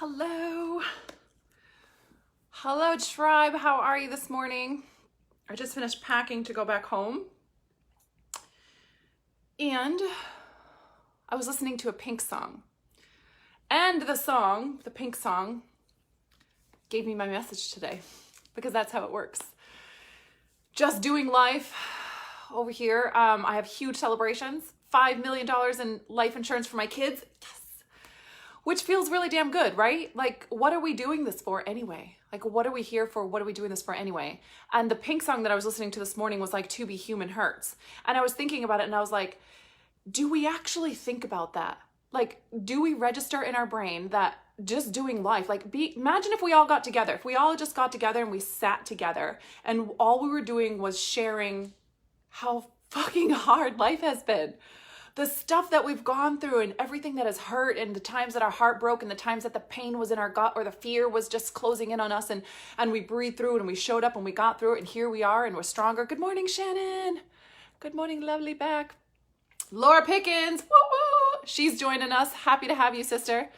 Hello. Hello, tribe. How are you this morning? I just finished packing to go back home. And I was listening to a Pink song. And the Pink song, gave me my message today. Because that's how it works. Just doing life over here. I have huge celebrations. $5 million in life insurance for my kids. Yes. Which feels really damn good, right? Like, what are we doing this for anyway? Like, what are we here for? What are we doing this for anyway? And the Pink song that I was listening to this morning was like, To Be Human Hurts. And I was thinking about it and I was like, do we actually think about that? Like, do we register in our brain that just doing life, imagine if we all got together, if we all just got together and we sat together and all we were doing was sharing how fucking hard life has been. The stuff that we've gone through and everything that has hurt and the times that our heart broke and the times that the pain was in our gut or the fear was just closing in on us and we breathed through it and we showed up and we got through it and here we are and we're stronger. Good morning, Shannon. Good morning, lovely back. Laura Pickens, woo woo. She's joining us. Happy to have you, sister.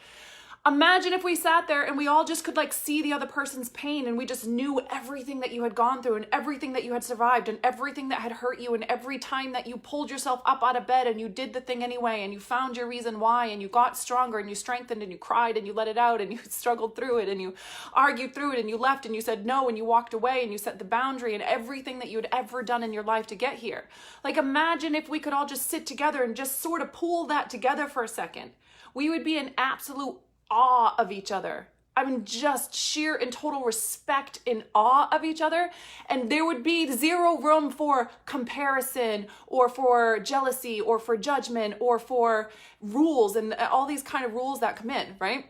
Imagine if we sat there and we all just could see the other person's pain and we just knew everything that you had gone through and everything that you had survived and everything that had hurt you and every time that you pulled yourself up out of bed and you did the thing anyway and you found your reason why and you got stronger and you strengthened and you cried and you let it out and you struggled through it and you argued through it and you left and you said no and you walked away and you set the boundary and everything that you had ever done in your life to get here. Imagine if we could all just sit together and just sort of pull that together for a second. We would be in absolute awe of each other. I mean, just sheer and total respect and awe of each other. And there would be zero room for comparison or for jealousy or for judgment or for rules and all these kind of rules that come in, right?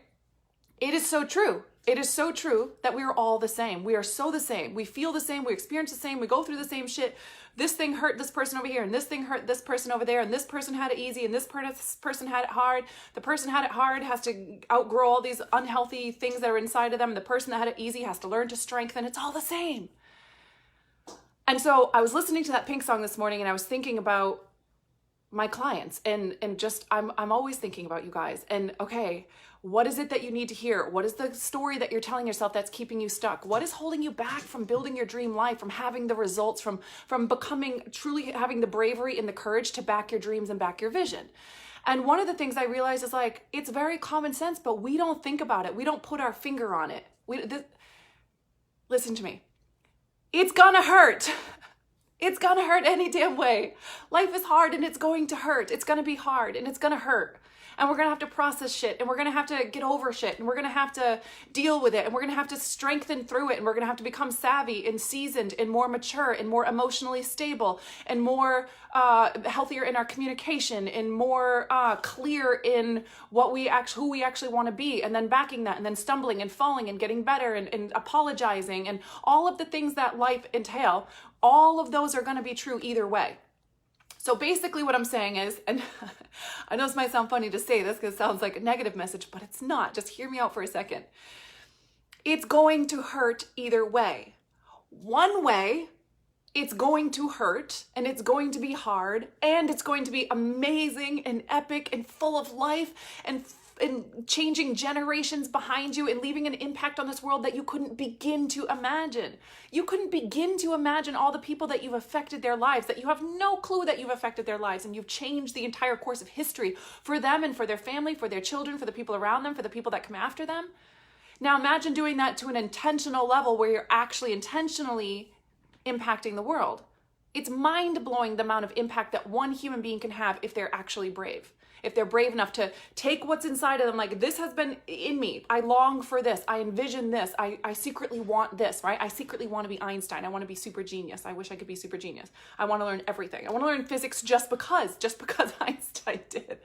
It is so true. It is so true that we are all the same. We are so the same. We feel the same. We experience the same. We go through the same shit. This thing hurt this person over here, and this thing hurt this person over there, and this person had it easy, and this person had it hard. The person had it hard has to outgrow all these unhealthy things that are inside of them. And the person that had it easy has to learn to strengthen. It's all the same. And so I was listening to that Pink song this morning, and I was thinking about my clients and just I'm always thinking about you guys and okay, what is it that you need to hear? What is the story that you're telling yourself that's keeping you stuck? What is holding you back from building your dream life, from having the results, from becoming truly having the bravery and the courage to back your dreams and back your vision? And one of the things I realized is it's very common sense, but we don't think about it. We don't put our finger on it. Listen to me. It's gonna hurt. It's gonna hurt any damn way. Life is hard and it's going to hurt. It's gonna be hard and it's gonna hurt. And we're gonna have to process shit and we're gonna have to get over shit and we're gonna have to deal with it and we're gonna have to strengthen through it and we're gonna have to become savvy and seasoned and more mature and more emotionally stable and more healthier in our communication and more clear in who we actually want to be, and then backing that and then stumbling and falling and getting better and apologizing and all of the things that life entail. All of those are going to be true either way. So basically what I'm saying is, and I know this might sound funny to say this because it sounds like a negative message, but it's not. Just hear me out for a second. It's going to hurt either way. One way, it's going to hurt and it's going to be hard and it's going to be amazing and epic and full of life and changing generations behind you and leaving an impact on this world that you couldn't begin to imagine. You couldn't begin to imagine all the people that you've affected their lives, that you have no clue that you've affected their lives, and you've changed the entire course of history for them and for their family, for their children, for the people around them, for the people that come after them. Now imagine doing that to an intentional level where you're actually intentionally impacting the world. It's mind-blowing the amount of impact that one human being can have if they're actually brave. If they're brave enough to take what's inside of them, this has been in me. I long for this. I envision this. I secretly want this, right? I secretly want to be Einstein. I want to be super genius. I wish I could be super genius. I want to learn everything. I want to learn physics just because Einstein did,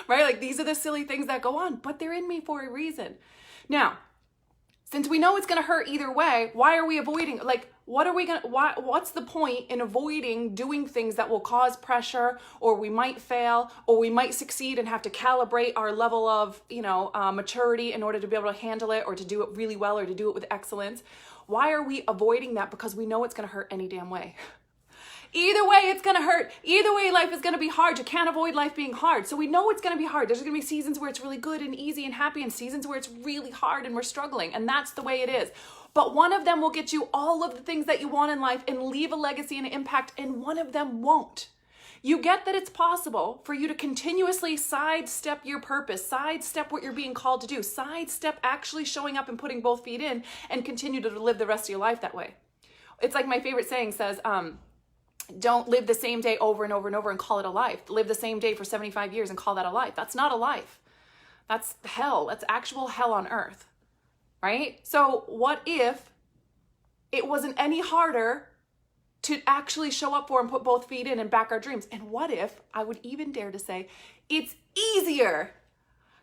right? These are the silly things that go on, but they're in me for a reason. Now, since we know it's going to hurt either way, why are we avoiding? What's the point in avoiding doing things that will cause pressure, or we might fail, or we might succeed and have to calibrate our level of, maturity in order to be able to handle it, or to do it really well, or to do it with excellence? Why are we avoiding that? Because we know it's going to hurt any damn way. Either way, it's going to hurt. Either way, life is going to be hard. You can't avoid life being hard. So we know it's going to be hard. There's going to be seasons where it's really good and easy and happy, and seasons where it's really hard and we're struggling. And that's the way it is. But one of them will get you all of the things that you want in life and leave a legacy and an impact, and one of them won't. You get that it's possible for you to continuously sidestep your purpose, sidestep what you're being called to do, sidestep actually showing up and putting both feet in, and continue to live the rest of your life that way. It's like my favorite saying says, don't live the same day over and over and over and call it a life. Live the same day for 75 years and call that a life. That's not a life. That's hell. That's actual hell on earth, right? So what if it wasn't any harder to actually show up for and put both feet in and back our dreams? And what if, I would even dare to say, it's easier?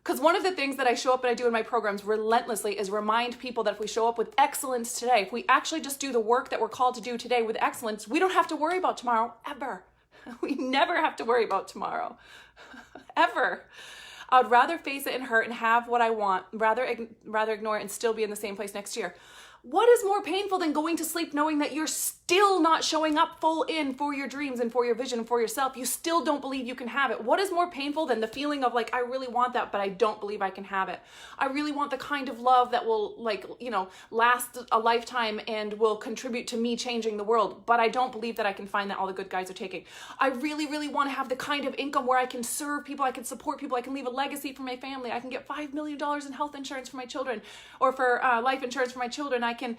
Because one of the things that I show up and I do in my programs relentlessly is remind people that if we show up with excellence today, if we actually just do the work that we're called to do today with excellence, we don't have to worry about tomorrow, ever. We never have to worry about tomorrow, ever. I would rather face it and hurt and have what I want, rather ignore it and still be in the same place next year. What is more painful than going to sleep knowing that you're still not showing up full in for your dreams and for your vision and for yourself? You still don't believe you can have it. What is more painful than the feeling of like, I really want that, but I don't believe I can have it. I really want the kind of love that will last a lifetime and will contribute to me changing the world, but I don't believe that I can find that all the good guys are taking. I really, really want to have the kind of income where I can serve people, I can support people, I can leave a legacy for my family, I can get $5 million in health insurance for my children, or for life insurance for my children. I can,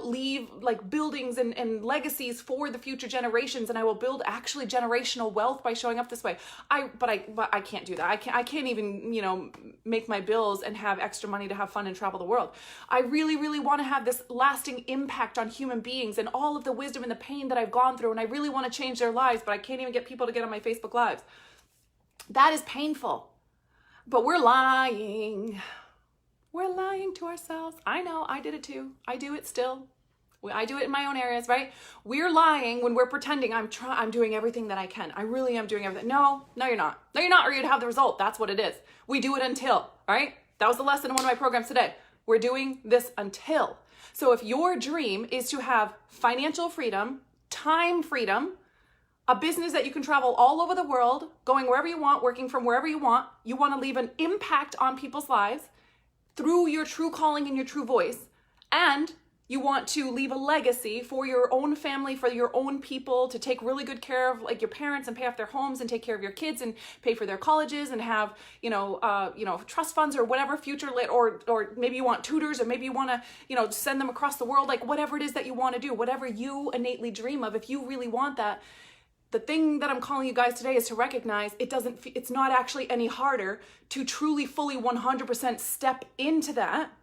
leave like buildings and legacies for the future generations, and I will build actually generational wealth by showing up this way. But I can't do that. I can't even, make my bills and have extra money to have fun and travel the world. I really, really want to have this lasting impact on human beings and all of the wisdom and the pain that I've gone through, and I really want to change their lives, but I can't even get people to get on my Facebook Lives. That is painful. But we're lying. We're lying to ourselves. I know, I did it too. I do it still. I do it in my own areas, right? We're lying when we're pretending I'm doing everything that I can. I really am doing everything. No, you're not. No, you're not, or you'd have the result. That's what it is. We do it until, right? That was the lesson in one of my programs today. We're doing this until. So if your dream is to have financial freedom, time freedom, a business that you can travel all over the world, going wherever you want, working from wherever you want to leave an impact on people's lives through your true calling and your true voice, and you want to leave a legacy for your own family, for your own people, to take really good care of like your parents and pay off their homes and take care of your kids and pay for their colleges and have, trust funds or whatever future lit, or maybe you want tutors, or maybe you want to, send them across the world, like whatever it is that you want to do, whatever you innately dream of, if you really want that. The thing that I'm calling you guys today is to recognize it's not actually any harder to truly, fully, 100% step into that.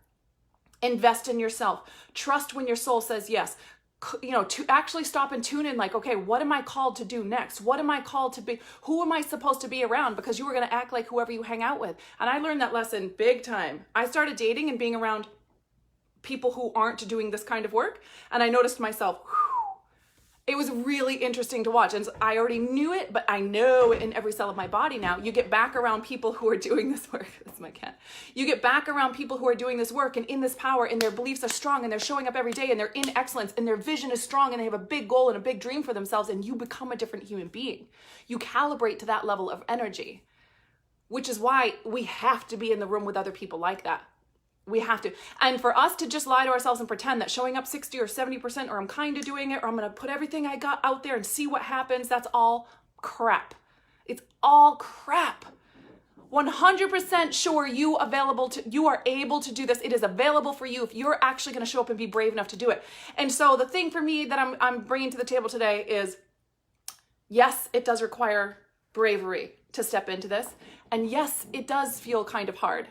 Invest in yourself. Trust when your soul says yes. To actually stop and tune in, like, okay, what am I called to do next? What am I called to be? Who am I supposed to be around? Because you are going to act like whoever you hang out with. And I learned that lesson big time. I started dating and being around people who aren't doing this kind of work. And I noticed myself, it was really interesting to watch. And I already knew it, but I know it in every cell of my body now. You get back around people who are doing this work. That's my cat. You get back around people who are doing this work and in this power, and their beliefs are strong, and they're showing up every day, and they're in excellence, and their vision is strong, and they have a big goal and a big dream for themselves, and you become a different human being. You calibrate to that level of energy, which is why we have to be in the room with other people like that. We have to. And for us to just lie to ourselves and pretend that showing up 60 or 70%, or I'm kind of doing it, or I'm going to put everything I got out there and see what happens, that's all crap. It's all crap. 100% sure you are able to do this. It is available for you if you're actually going to show up and be brave enough to do it. And so the thing for me that I'm bringing to the table today is, yes, it does require bravery to step into this. And yes, it does feel kind of hard.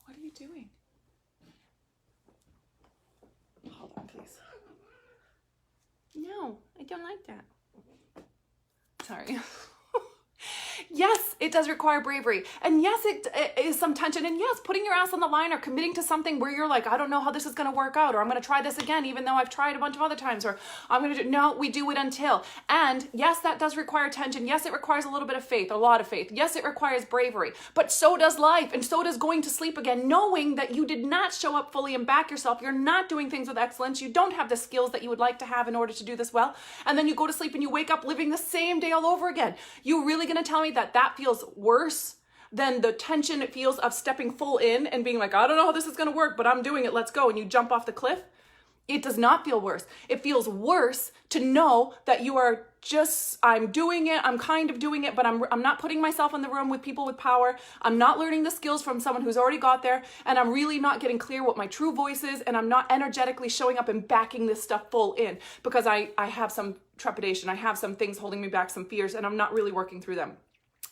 What are you doing? Hold on, please. No, I don't like that. Sorry. Yes, it does require bravery. And yes, it is some tension. And yes, putting your ass on the line or committing to something where you're like, I don't know how this is going to work out, or I'm going to try this again, even though I've tried a bunch of other times, or I'm going to do, no, we do it until. And yes, that does require tension. Yes, it requires a little bit of faith, a lot of faith. Yes, it requires bravery, but so does life. And so does going to sleep again, knowing that you did not show up fully and back yourself. You're not doing things with excellence. You don't have the skills that you would like to have in order to do this well. And then you go to sleep and you wake up living the same day all over again. You really going to tell me that that feels worse than the tension it feels of stepping full in and being like, I don't know how this is going to work, but I'm doing it. Let's go. And you jump off the cliff. It does not feel worse. It feels worse to know that you are just, I'm doing it. I'm kind of doing it, but I'm not putting myself in the room with people with power. I'm not learning the skills from someone who's already got there. And I'm really not getting clear what my true voice is. And I'm not energetically showing up and backing this stuff full in because I have some trepidation. I have some things holding me back, some fears, and I'm not really working through them.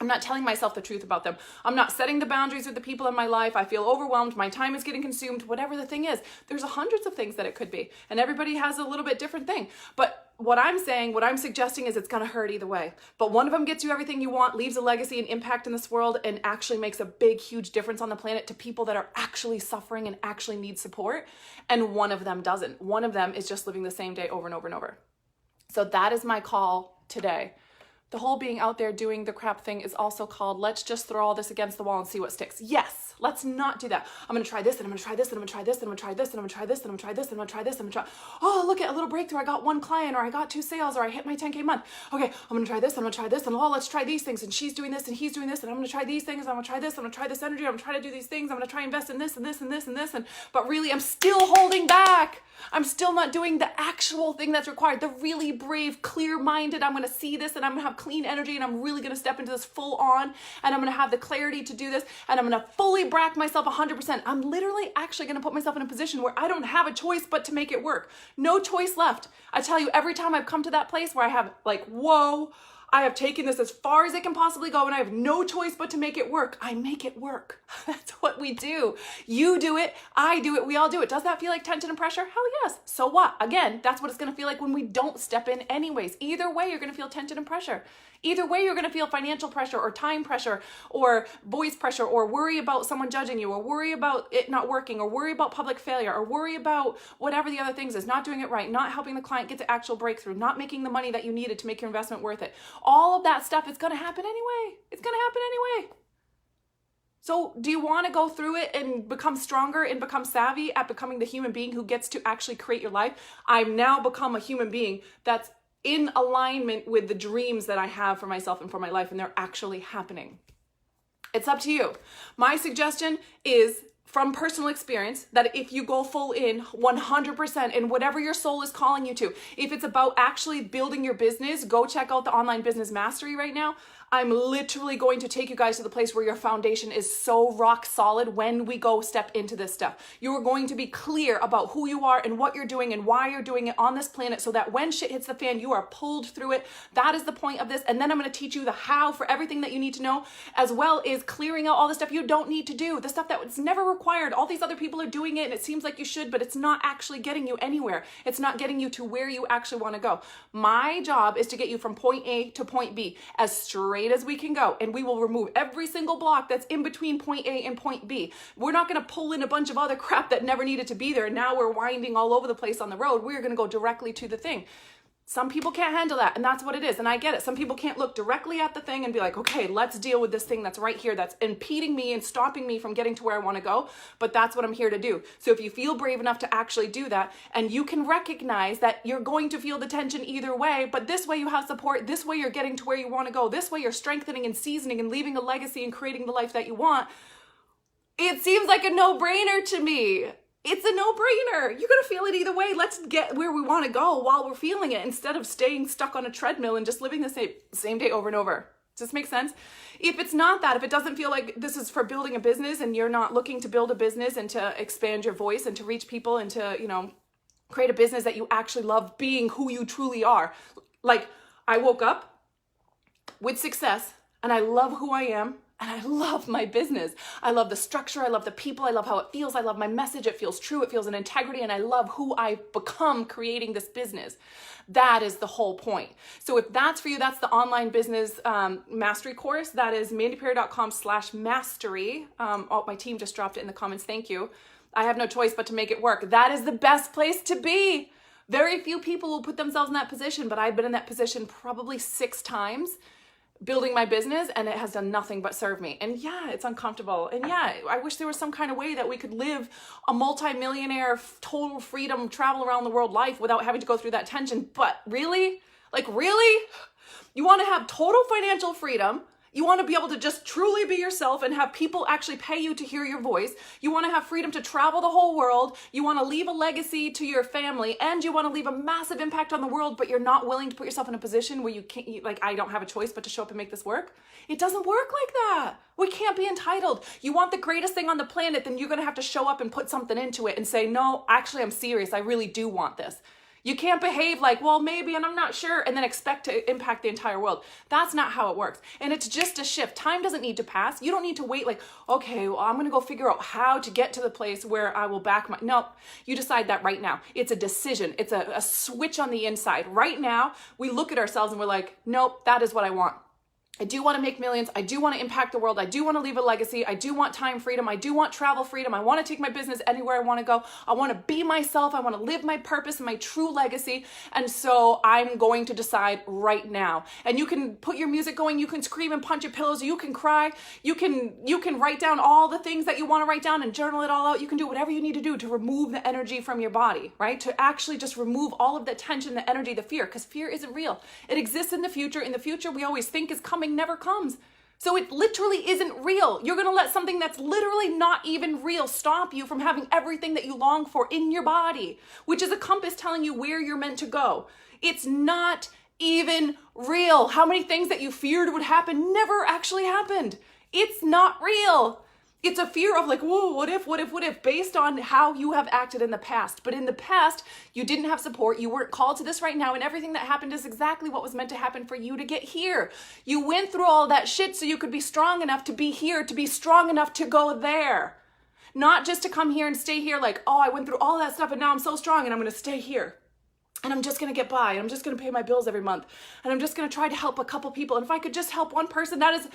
I'm not telling myself the truth about them. I'm not setting the boundaries with the people in my life. I feel overwhelmed. My time is getting consumed. Whatever the thing is, there's hundreds of things that it could be. And everybody has a little bit different thing. But what I'm saying, what I'm suggesting is it's going to hurt either way. But one of them gets you everything you want, leaves a legacy and impact in this world, and actually makes a big, huge difference on the planet to people that are actually suffering and actually need support. And one of them doesn't. One of them is just living the same day over and over and over. So that is my call today. The whole being out there doing the crap thing is also called, let's just throw all this against the wall and see what sticks. Yes, let's not do that. I'm going to try this and I'm going to try this and I'm going to try this and I'm going to try this and I'm going to try this and I'm going to try this and I'm going to try this and I'm going to try. Oh, look at a little breakthrough. I got one client, or I got 2 sales, or I hit my 10K month. Okay, I'm going to try this and I'm going to try this, and oh, let's try these things. And she's doing this and he's doing this, and I'm going to try these things. I'm going to try this. I'm going to try this energy. I'm going to try to do these things. I'm going to try invest in this and this and this and this. But really, I'm still holding back. I'm still not doing the actual thing that's required. The really brave, clear-minded, I'm going to see this and I'm going to have clean energy and I'm really going to step into this full on and I'm going to have the clarity to do this and I'm going to fully back myself 100%. I'm literally actually going to put myself in a position where I don't have a choice but to make it work. No choice left. I tell you, every time I've come to that place where I have like, whoa, I have taken this as far as it can possibly go and I have no choice but to make it work. I make it work. That's what we do. You do it. I do it. We all do it. Does that feel like tension and pressure? Hell yes. So what? Again, that's what it's going to feel like when we don't step in anyways. Either way, you're going to feel tension and pressure. Either way, you're going to feel financial pressure or time pressure or voice pressure or worry about someone judging you or worry about it not working or worry about public failure or worry about whatever the other things is, not doing it right, not helping the client get to actual breakthrough, not making the money that you needed to make your investment worth it. All of that stuff is going to happen anyway. It's going to happen anyway. So do you want to go through it and become stronger and become savvy at becoming the human being who gets to actually create your life? I've now become a human being that's in alignment with the dreams that I have for myself and for my life, and they're actually happening. It's up to you. My suggestion is, from personal experience, that if you go full in 100% in whatever your soul is calling you to, if it's about actually building your business, go check out the Online Business Mastery right now. I'm literally going to take you guys to the place where your foundation is so rock solid when we go step into this stuff. You are going to be clear about who you are and what you're doing and why you're doing it on this planet so that when shit hits the fan, you are pulled through it. That is the point of this. And then I'm going to teach you the how for everything that you need to know, as well as clearing out all the stuff you don't need to do, the stuff that was never required. All these other people are doing it and it seems like you should, but it's not actually getting you anywhere. It's not getting you to where you actually want to go. My job is to get you from point A to point B as straight as we can go, and we will remove every single block that's in between point A and point B. We're not going to pull in a bunch of other crap that never needed to be there, and now we're winding all over the place on the road. We're going to go directly to the thing. Some people can't handle that, and that's what it is, and I get it. Some people can't look directly at the thing and be like, okay, let's deal with this thing that's right here that's impeding me and stopping me from getting to where I want to go, but that's what I'm here to do. So if you feel brave enough to actually do that, and you can recognize that you're going to feel the tension either way, but this way you have support, this way you're getting to where you want to go, this way you're strengthening and seasoning and leaving a legacy and creating the life that you want, it seems like a no-brainer to me. It's a no-brainer. You're going to feel it either way. Let's get where we want to go while we're feeling it instead of staying stuck on a treadmill and just living the same day over and over. Does this make sense? If it's not that, if it doesn't feel like this is for building a business and you're not looking to build a business and to expand your voice and to reach people and to, create a business that you actually love being who you truly are. Like, I woke up with success and I love who I am And I love my business. I love the structure. I love the people. I love how it feels. I love my message. It feels true. It feels in integrity. And I love who I've become creating this business. That is the whole point. So if that's for you, that's the online business mastery course. That is mandyperry.com/mastery. My team just dropped it in the comments. Thank you. I have no choice but to make it work. That is the best place to be. Very few people will put themselves in that position, but I've been in that position probably 6 times building my business, and it has done nothing but serve me. And yeah, it's uncomfortable. And yeah, I wish there was some kind of way that we could live a multi-millionaire, total freedom, travel around the world life without having to go through that tension. But really? Like, really? You want to have total financial freedom? You want to be able to just truly be yourself and have people actually pay you to hear your voice. You want to have freedom to travel the whole world. You want to leave a legacy to your family, and you want to leave a massive impact on the world, but you're not willing to put yourself in a position where you can't, like, I don't have a choice but to show up and make this work. It doesn't work like that. We can't be entitled. You want the greatest thing on the planet, then you're going to have to show up and put something into it and say, no, actually, I'm serious. I really do want this. You can't behave like, well, maybe, and I'm not sure, and then expect to impact the entire world. That's not how it works. And it's just a shift. Time doesn't need to pass. You don't need to wait like, okay, well, I'm going to go figure out how to get to the place where I will back my, no, you decide that right now. It's a decision. It's a switch on the inside. Right now, we look at ourselves and we're like, nope, that is what I want. I do want to make millions. I do want to impact the world. I do want to leave a legacy. I do want time freedom. I do want travel freedom. I want to take my business anywhere I want to go. I want to be myself. I want to live my purpose and my true legacy. And so I'm going to decide right now. And you can put your music going. You can scream and punch your pillows. You can cry. You can write down all the things that you want to write down and journal it all out. You can do whatever you need to do to remove the energy from your body, right? To actually just remove all of the tension, the energy, the fear, because fear isn't real. It exists in the future. In the future, we always think is coming, never comes. So it literally isn't real. You're going to let something that's literally not even real stop you from having everything that you long for in your body, which is a compass telling you where you're meant to go. It's not even real. How many things that you feared would happen never actually happened. It's not real. It's a fear of like, whoa, what if, based on how you have acted in the past. But in the past, you didn't have support. You weren't called to this right now. And everything that happened is exactly what was meant to happen for you to get here. You went through all that shit so you could be strong enough to be here, to be strong enough to go there. Not just to come here and stay here like, oh, I went through all that stuff and now I'm so strong and I'm going to stay here. And I'm just going to get by, and I'm just going to pay my bills every month, and I'm just going to try to help a couple people. And if I could just help one person, that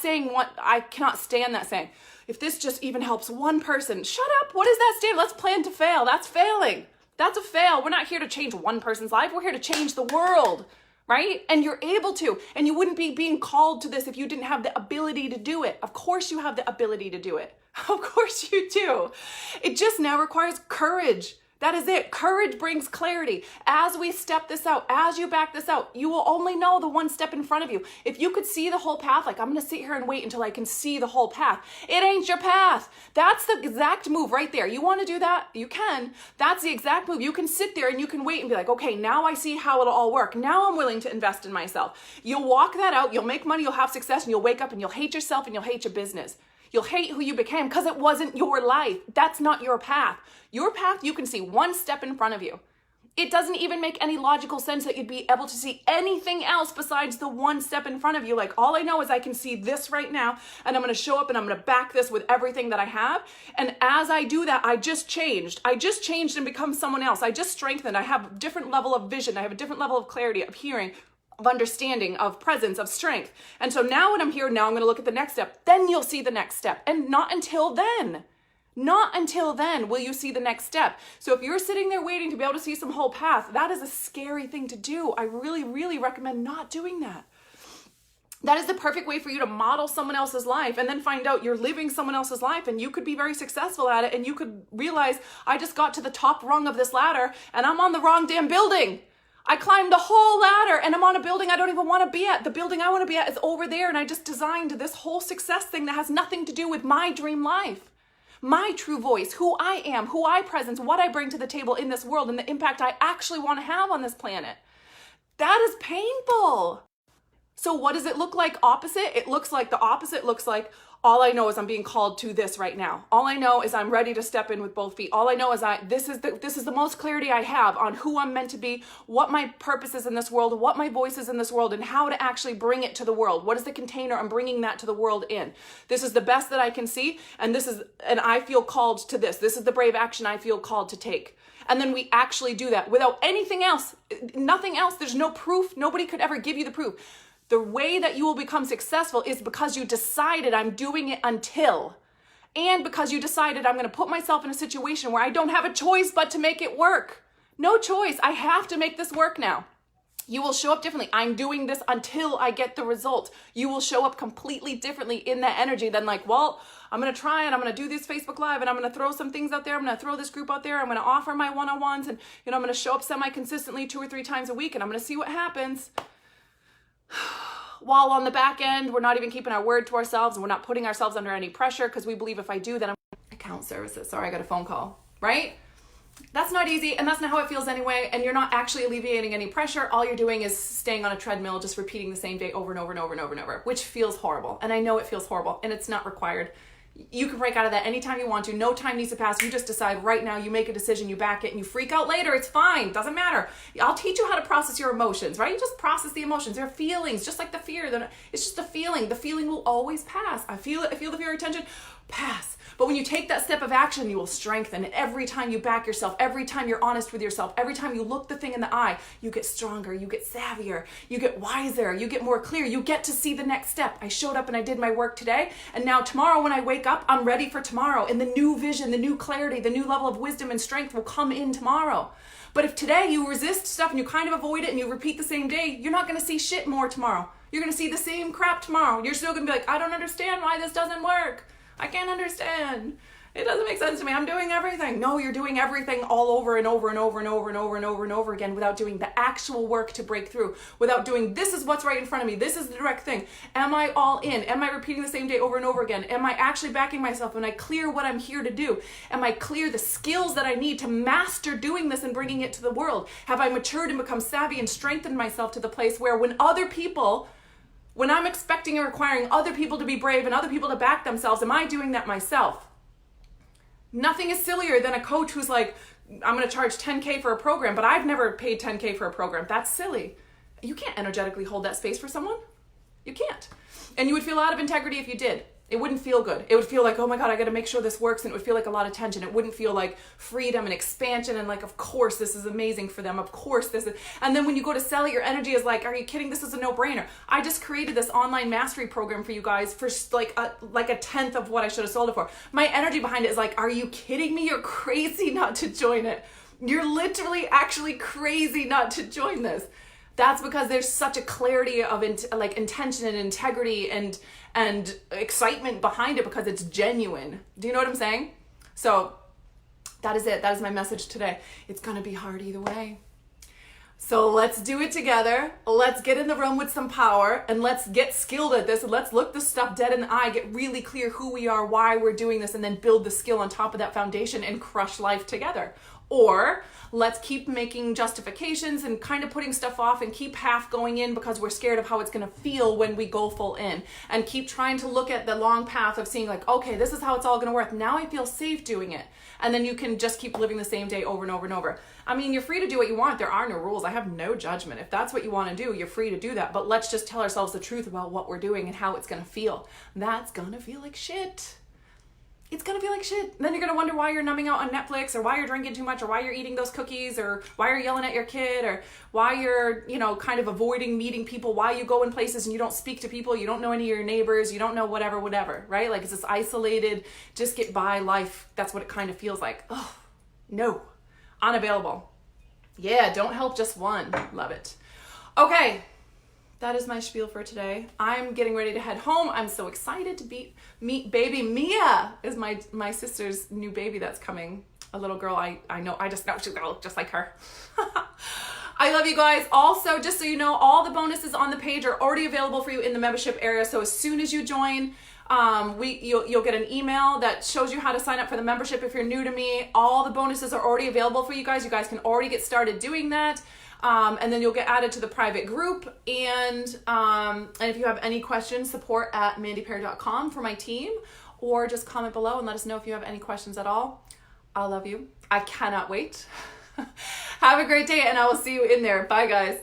saying, I cannot stand that saying. If this just even helps one person, shut up. What does that stand? Let's plan to fail. That's failing. That's a fail. We're not here to change one person's life. We're here to change the world, right? And you're able to, and you wouldn't be being called to this if you didn't have the ability to do it. Of course you have the ability to do it. Of course you do. It just now requires courage. That is it. Courage brings clarity. As we step this out, as you back this out, you will only know the one step in front of you. If you could see the whole path, like I'm going to sit here and wait until I can see the whole path. It ain't your path. That's the exact move right there. You want to do that? You can. That's the exact move. You can sit there and you can wait and be like, okay, now I see how it'll all work. Now I'm willing to invest in myself. You'll walk that out. You'll make money. You'll have success, and you'll wake up and you'll hate yourself and you'll hate your business. You'll hate who you became because it wasn't your life. That's not your path. Your path, you can see one step in front of you. It doesn't even make any logical sense that you'd be able to see anything else besides the one step in front of you. Like, all I know is I can see this right now, and I'm going to show up and I'm going to back this with everything that I have. And as I do that, I just changed. And become someone else. I just strengthened. I have a different level of vision. I have a different level of clarity, of hearing, of understanding, of presence, of strength. And so now when I'm here, now I'm going to look at the next step. Then you'll see the next step. And not until then will you see the next step. So if you're sitting there waiting to be able to see some whole path, that is a scary thing to do. I really, really recommend not doing that. That is the perfect way for you to model someone else's life and then find out you're living someone else's life, and you could be very successful at it, and you could realize, I just got to the top rung of this ladder and I'm on the wrong damn building. I climbed the whole ladder and I'm on a building I don't even want to be at. The building I want to be at is over there, and I just designed this whole success thing that has nothing to do with my dream life. My true voice, who I am, who I presence, what I bring to the table in this world, and the impact I actually want to have on this planet. That is painful. So what does it look like opposite? The opposite looks like All I know is I'm being called to this right now. All I know is I'm ready to step in with both feet. All I know is this is the most clarity I have on who I'm meant to be, what my purpose is in this world, what my voice is in this world, and how to actually bring it to the world. What is the container I'm bringing that to the world in? This is the best that I can see, and I feel called to this. This is the brave action I feel called to take. And then we actually do that without anything else, nothing else. There's no proof. Nobody could ever give you the proof. The way that you will become successful is because you decided I'm doing it until, and because you decided I'm going to put myself in a situation where I don't have a choice but to make it work. No choice. I have to make this work now. You will show up differently. I'm doing this until I get the result. You will show up completely differently in that energy than like, well, I'm going to try and I'm going to do this Facebook Live and I'm going to throw some things out there. I'm going to throw this group out there. I'm going to offer my one-on-ones and, I'm going to show up semi-consistently 2 or 3 times a week and I'm going to see what happens. While on the back end, we're not even keeping our word to ourselves and we're not putting ourselves under any pressure because we believe if I do, then I'm account services. Sorry, I got a phone call, right? That's not easy and that's not how it feels anyway. And you're not actually alleviating any pressure. All you're doing is staying on a treadmill, just repeating the same day over and over and over and over and over, which feels horrible. And I know it feels horrible and it's not required. You can break out of that anytime you want to. No time needs to pass. You just decide right now, you make a decision, you back it, and you freak out later. It's fine. Doesn't matter. I'll teach you how to process your emotions, right? You just process the emotions. They're feelings, just like the fear. It's just a feeling. The feeling will always pass. I feel it. I feel the fear or tension. Pass. But when you take that step of action, you will strengthen. And every time you back yourself, every time you're honest with yourself, every time you look the thing in the eye, you get stronger, you get savvier, you get wiser, you get more clear, you get to see the next step. I showed up and I did my work today. And now tomorrow when I wake up, I'm ready for tomorrow. And the new vision, the new clarity, the new level of wisdom and strength will come in tomorrow. But if today you resist stuff and you kind of avoid it and you repeat the same day, you're not going to see shit more tomorrow. You're going to see the same crap tomorrow. You're still going to be like, I don't understand why this doesn't work. I can't understand. It doesn't make sense to me. I'm doing everything. No, you're doing everything all over and over and over and over and over and over and over again without doing the actual work to break through, without doing this is what's right in front of me. This is the direct thing. Am I all in? Am I repeating the same day over and over again? Am I actually backing myself? Am I clear what I'm here to do? Am I clear the skills that I need to master doing this and bringing it to the world? Have I matured and become savvy and strengthened myself to the place where when I'm expecting and requiring other people to be brave and other people to back themselves, am I doing that myself? Nothing is sillier than a coach who's like, I'm going to charge 10K for a program, but I've never paid 10K for a program. That's silly. You can't energetically hold that space for someone. You can't. And you would feel out of integrity if you did. It wouldn't feel good. It would feel like, oh my God, I got to make sure this works. And it would feel like a lot of tension. It wouldn't feel like freedom and expansion and like, of course, this is amazing for them. Of course, this is. And then when you go to sell it, your energy is like, are you kidding? This is a no-brainer. I just created this online mastery program for you guys for like a tenth of what I should have sold it for. My energy behind it is like, are you kidding me? You're crazy not to join it. You're literally actually crazy not to join this. That's because there's such a clarity of intention and integrity and excitement behind it because it's genuine. Do you know what I'm saying? So that is it. That is my message today. It's going to be hard either way. So let's do it together. Let's get in the room with some power and let's get skilled at this. And let's look this stuff dead in the eye, get really clear who we are, why we're doing this, and then build the skill on top of that foundation and crush life together. Or let's keep making justifications and kind of putting stuff off and keep half going in because we're scared of how it's going to feel when we go full in, and keep trying to look at the long path of seeing like, okay, this is how it's all going to work. Now I feel safe doing it. And then you can just keep living the same day over and over and over. I mean, you're free to do what you want. There are no rules. I have no judgment. If that's what you want to do, you're free to do that. But let's just tell ourselves the truth about what we're doing and how it's going to feel. That's going to feel like shit. It's going to feel like shit. And then you're going to wonder why you're numbing out on Netflix, or why you're drinking too much, or why you're eating those cookies, or why you're yelling at your kid, or why you're, kind of avoiding meeting people, why you go in places and you don't speak to people, you don't know any of your neighbors, you don't know whatever, right? Like it's this isolated, just get by life. That's what it kind of feels like. Oh, no. Unavailable. Yeah, don't help just one. Love it. Okay. That is my spiel for today. I'm getting ready to head home. I'm so excited to meet baby Mia. Is my sister's new baby that's coming. A little girl I know. I just know she's gonna look just like her. I love you guys. Also, just so you know, all the bonuses on the page are already available for you in the membership area. So as soon as you join, you'll get an email that shows you how to sign up for the membership if you're new to me. All the bonuses are already available for you guys. You guys can already get started doing that. And then you'll get added to the private group. And if you have any questions, support@mandyperry.com for my team, or just comment below and let us know if you have any questions at all. I love you. I cannot wait. Have a great day, and I will see you in there. Bye, guys.